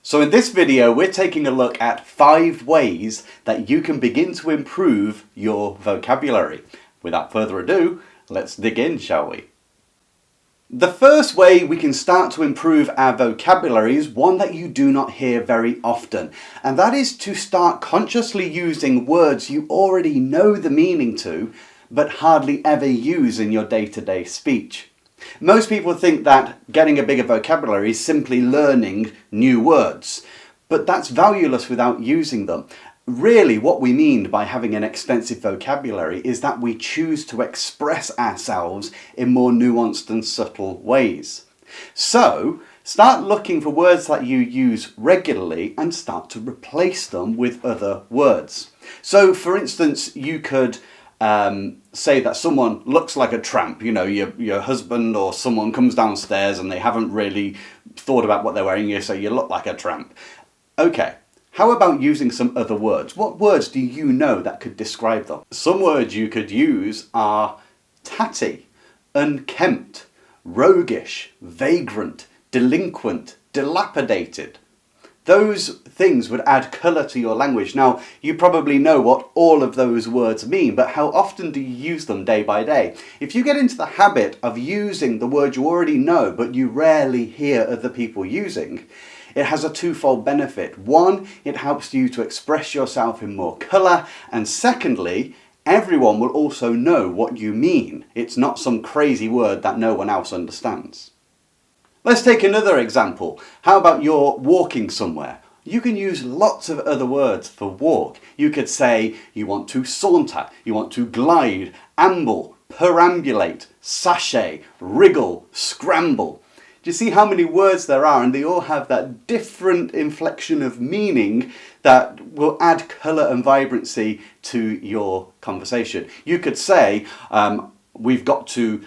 So in this video, we're taking a look at 5 ways that you can begin to improve your vocabulary. Without further ado, let's dig in, shall we? The first way we can start to improve our vocabulary is one that you do not hear very often, and that is to start consciously using words you already know the meaning to, but hardly ever use in your day-to-day speech. Most people think that getting a bigger vocabulary is simply learning new words, but that's valueless without using them. Really, what we mean by having an extensive vocabulary is that we choose to express ourselves in more nuanced and subtle ways. So, start looking for words that you use regularly and start to replace them with other words. So, for instance, you could say that someone looks like a tramp. You know, your husband or someone comes downstairs and they haven't really thought about what they're wearing. You say, you look like a tramp. Okay, how about using some other words? What words do you know that could describe them? Some words you could use are tatty, unkempt, roguish, vagrant, delinquent, dilapidated. Those things would add colour to your language. Now, you probably know what all of those words mean, but how often do you use them day by day? If you get into the habit of using the words you already know, but you rarely hear other people using, it has a twofold benefit. One, it helps you to express yourself in more colour, and secondly, everyone will also know what you mean. It's not some crazy word that no one else understands. Let's take another example. How about you're walking somewhere? You can use lots of other words for walk. You could say you want to saunter, you want to glide, amble, perambulate, sashay, wriggle, scramble. Do you see how many words there are? And they all have that different inflection of meaning that will add colour and vibrancy to your conversation. You could say, we've got to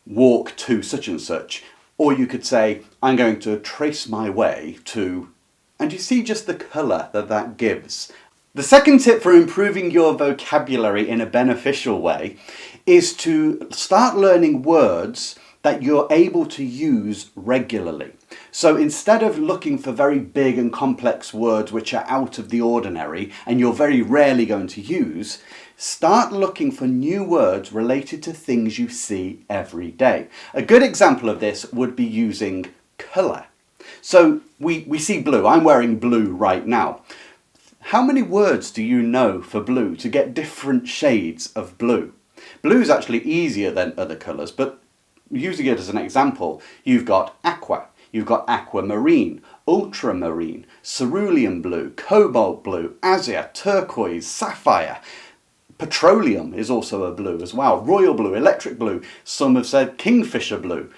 walk to such and such. Or you could say, I'm going to trace my way to... And you see just the colour that that gives. The second tip for improving your vocabulary in a beneficial way is to start learning words that you're able to use regularly. So instead of looking for very big and complex words which are out of the ordinary and you're very rarely going to use, start looking for new words related to things you see every day. A good example of this would be using colour. So we see blue. I'm wearing blue right now. How many words do you know for blue to get different shades of blue? Blue is actually easier than other colours, but using it as an example, you've got aqua, you've got aquamarine, ultramarine, cerulean blue, cobalt blue, azure, turquoise, sapphire. Petroleum is also a blue as well, royal blue, electric blue, some have said kingfisher blue.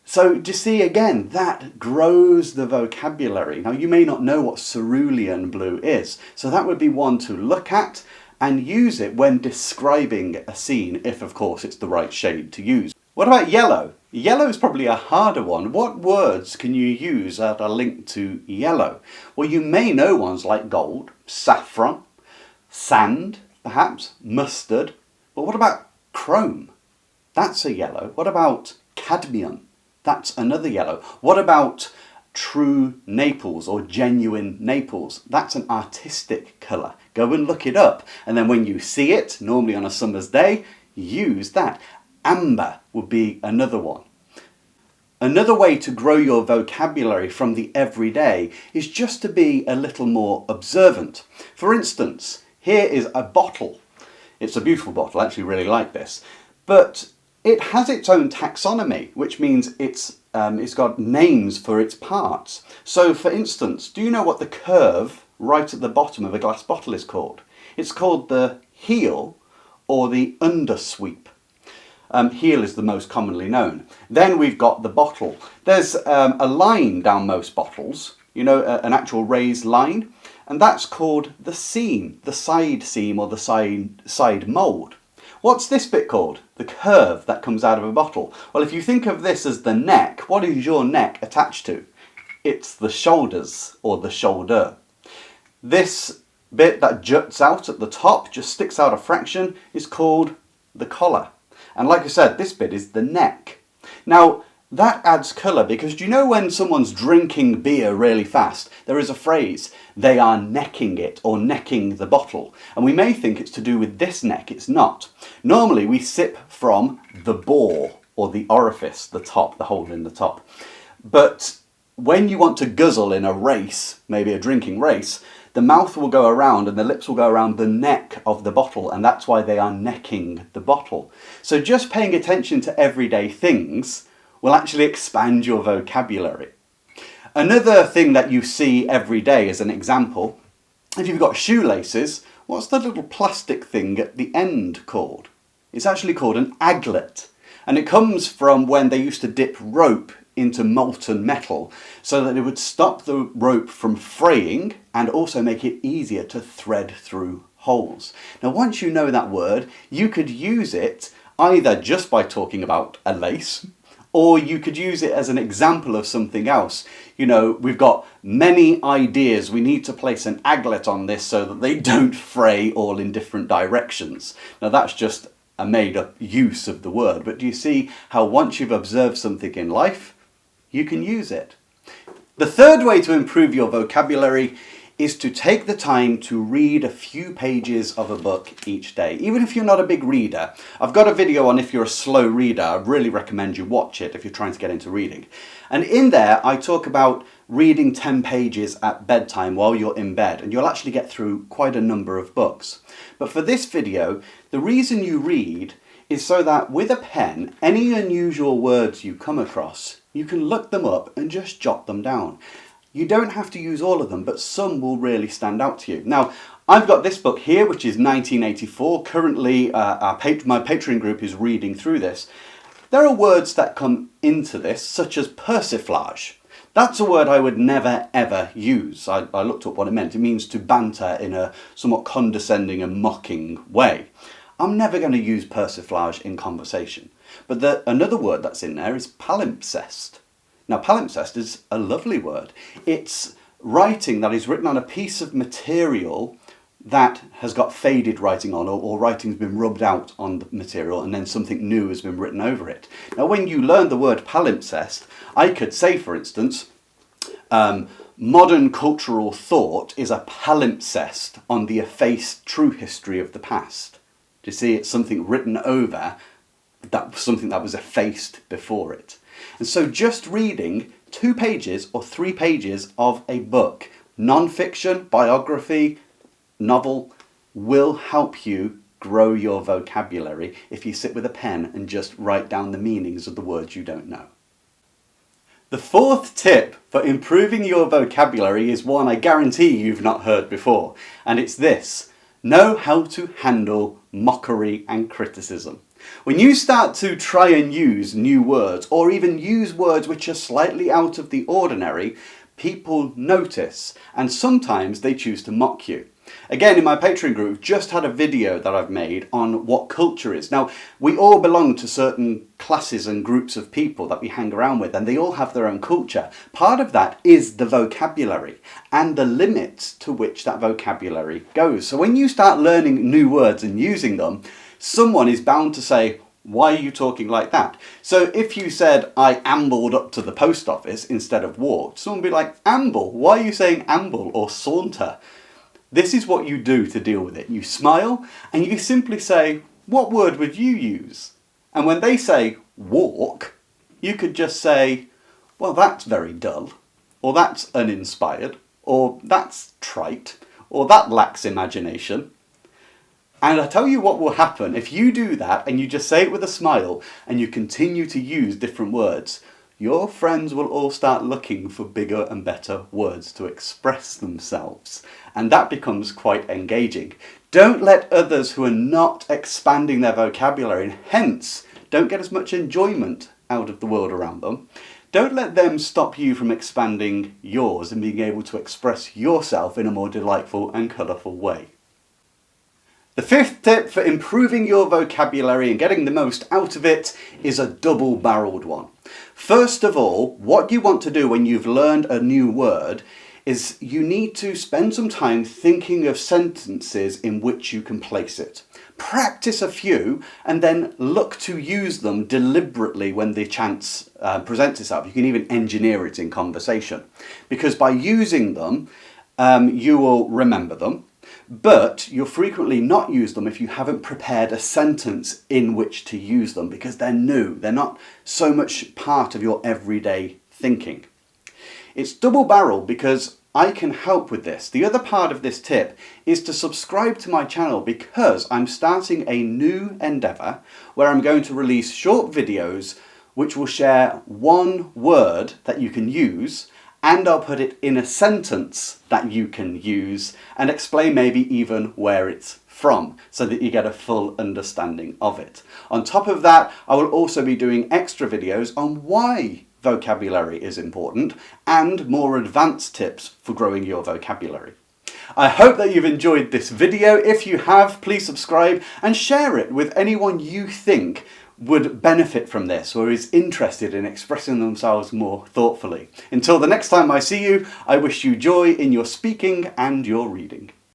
So do you see again, that grows the vocabulary. Now you may not know what cerulean blue is, so that would be one to look at and use it when describing a scene, if of course it's the right shade to use. What about yellow? Yellow is probably a harder one. What words can you use that are linked to yellow? Well, you may know ones like gold, saffron, sand, perhaps, mustard. But what about chrome? That's a yellow. What about cadmium? That's another yellow. What about true Naples or genuine Naples? That's an artistic colour. Go and look it up. And then when you see it, normally on a summer's day, use that. Amber would be another one. Another way to grow your vocabulary from the everyday is just to be a little more observant. For instance, here is a bottle. It's a beautiful bottle, I actually really like this. But it has its own taxonomy, which means it's got names for its parts. So for instance, do you know what the curve right at the bottom of a glass bottle is called? It's called the heel or the undersweep. Heel is the most commonly known. Then we've got the bottle. There's a line down most bottles, you know, an actual raised line, and that's called the seam, the side seam or the side mould. What's this bit called? The curve that comes out of a bottle. Well, if you think of this as the neck, what is your neck attached to? It's the shoulders or the shoulder. This bit that juts out at the top, just sticks out a fraction, is called the collar. And like I said, this bit is the neck. Now, That adds colour because do you know when someone's drinking beer really fast, there is a phrase, they are necking it or necking the bottle. And we may think it's to do with this neck, it's not. Normally we sip from the bore or the orifice, the top, the hole in the top. But when you want to guzzle in a race, maybe a drinking race, the mouth will go around and the lips will go around the neck of the bottle, and that's why they are necking the bottle. So just paying attention to everyday things will actually expand your vocabulary. Another thing that you see every day as an example, if you've got shoelaces, what's the little plastic thing at the end called? It's actually called an aglet. And it comes from when they used to dip rope into molten metal so that it would stop the rope from fraying and also make it easier to thread through holes. Now once you know that word, you could use it either just by talking about a lace, or you could use it as an example of something else. You know, we've got many ideas, we need to place an aglet on this so that they don't fray all in different directions. Now that's just a made up use of the word, but do you see how once you've observed something in life, you can use it? The third way to improve your vocabulary is to take the time to read a few pages of a book each day, even if you're not a big reader. I've got a video on if you're a slow reader. I really recommend you watch it if you're trying to get into reading. And in there, I talk about reading 10 pages at bedtime while you're in bed, and you'll actually get through quite a number of books. But for this video, the reason you read is so that with a pen, any unusual words you come across, you can look them up and just jot them down. You don't have to use all of them, but some will really stand out to you. Now, I've got this book here, which is 1984. Currently, my Patreon group is reading through this. There are words that come into this, such as persiflage. That's a word I would never, ever use. I looked up what it meant. It means to banter in a somewhat condescending and mocking way. I'm never going to use persiflage in conversation. But another word that's in there is palimpsest. Now, palimpsest is a lovely word. It's writing that is written on a piece of material that has got faded writing on, or writing's been rubbed out on the material and then something new has been written over it. Now, when you learn the word palimpsest, I could say, for instance, modern cultural thought is a palimpsest on the effaced true history of the past. Do you see? It's something written over something that was effaced before it. And so just reading 2 pages or 3 pages of a book, non-fiction, biography, novel, will help you grow your vocabulary if you sit with a pen and just write down the meanings of the words you don't know. The fourth tip for improving your vocabulary is one I guarantee you've not heard before, and it's this: know how to handle mockery and criticism. When you start to try and use new words, or even use words which are slightly out of the ordinary, people notice, and sometimes they choose to mock you. Again, in my Patreon group, just had a video that I've made on what culture is. Now, we all belong to certain classes and groups of people that we hang around with, and they all have their own culture. Part of that is the vocabulary and the limits to which that vocabulary goes. So when you start learning new words and using them, someone is bound to say, why are you talking like that? So if you said, I ambled up to the post office instead of walked, someone would be like, amble? Why are you saying amble or saunter? This is what you do to deal with it. You smile and you simply say, what word would you use? And when they say walk, you could just say, well, that's very dull, or that's uninspired, or that's trite, or that lacks imagination. And I tell you what will happen if you do that and you just say it with a smile and you continue to use different words. Your friends will all start looking for bigger and better words to express themselves. And that becomes quite engaging. Don't let others who are not expanding their vocabulary, and hence don't get as much enjoyment out of the world around them, don't let them stop you from expanding yours and being able to express yourself in a more delightful and colourful way. The fifth tip for improving your vocabulary and getting the most out of it is a double-barreled one. First of all, what you want to do when you've learned a new word is you need to spend some time thinking of sentences in which you can place it. Practice a few and then look to use them deliberately when the chance presents itself. You can even engineer it in conversation, because by using them, you will remember them, but you'll frequently not use them if you haven't prepared a sentence in which to use them, because they're new. They're not so much part of your everyday thinking. It's double-barreled because I can help with this. The other part of this tip is to subscribe to my channel, because I'm starting a new endeavour where I'm going to release short videos which will share one word that you can use, and I'll put it in a sentence that you can use and explain maybe even where it's from, so that you get a full understanding of it. On top of that, I will also be doing extra videos on why vocabulary is important and more advanced tips for growing your vocabulary. I hope that you've enjoyed this video. If you have, please subscribe and share it with anyone you think would benefit from this or is interested in expressing themselves more thoughtfully. Until the next time I see you, I wish you joy in your speaking and your reading.